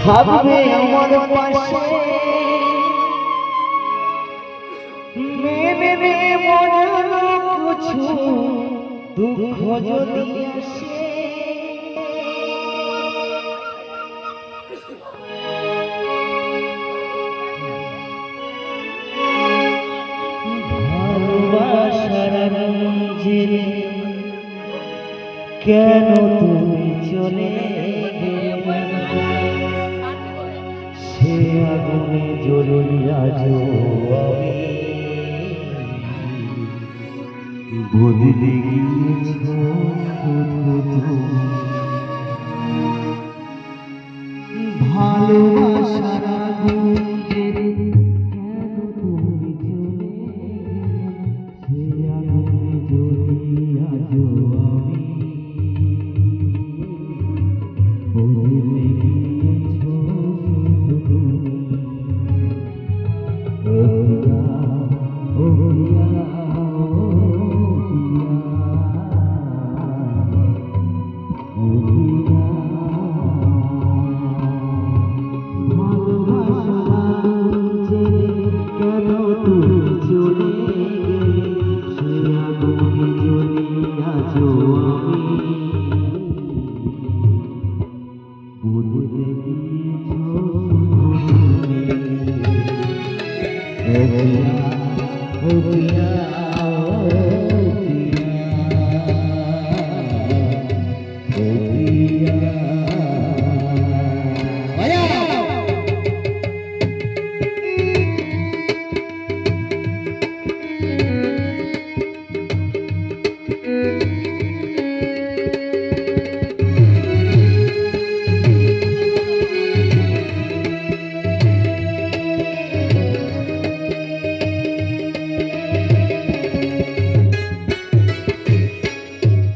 থাকবে আমার পাশে মেনে নে মনে কিছু দুঃখ যদি আসে ভালোবাসার মঞ্জিলে কেন তুমি চলে সে আগুনে জ্বলে আজও আমি বদলে গিয়েছ শুধু তুমি ভালোবাসার আগুনে কেন তুমি চলে সে আগুনে জ্বলে আজও আমি বদলে গিয়েছ শুধু তুমি ও প্রিয়া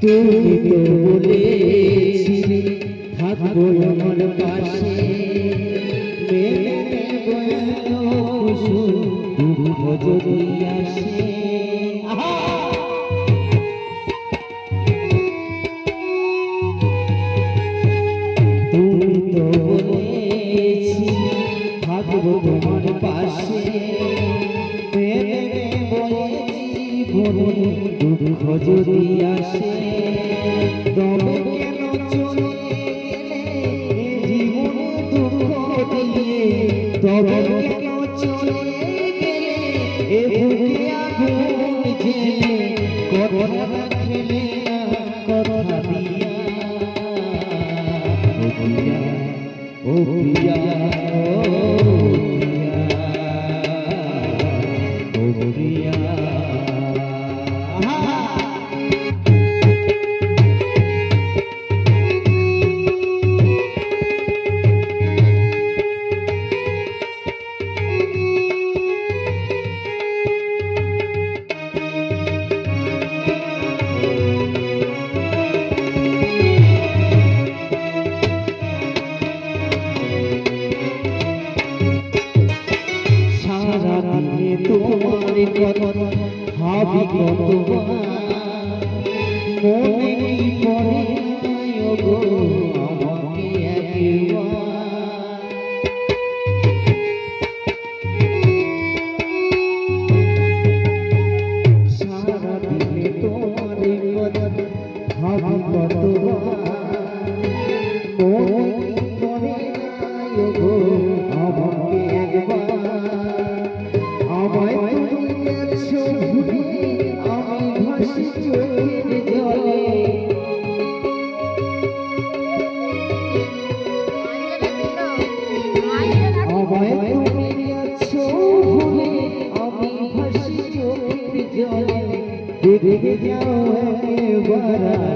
তুমি তো বলেছিলে থাকবো আমার পাশে মেনে নেব দুঃখ যদি আসে তুমি তো বলেছিলে থাকবো তোমার পাশে মেনে নেব জীবনে দুঃখ যদি আসে তবে কেন চলে গেলে জীবনে দুঃখ দিয়ে তবে কেন চলে গেলে এ বুকে আগুন জেলে কথা রাখলে না কথা দিয়া ও প্রিয়া ও প্রিয়া ও প্রিয়া তোমার কথা ভাবি কতবার মনে কি পড়ে গো আমাকে একবার সারা দিনে তোমার কথা ভাবি কতবার মনে কি পড়ে গো আমাকে একবার আমায় গেছো ভুলে আমি ভাসি চোখের জলে আমায় গেছো ভুলে আমি ভাসি চোখের জলে দেখে যাও একবার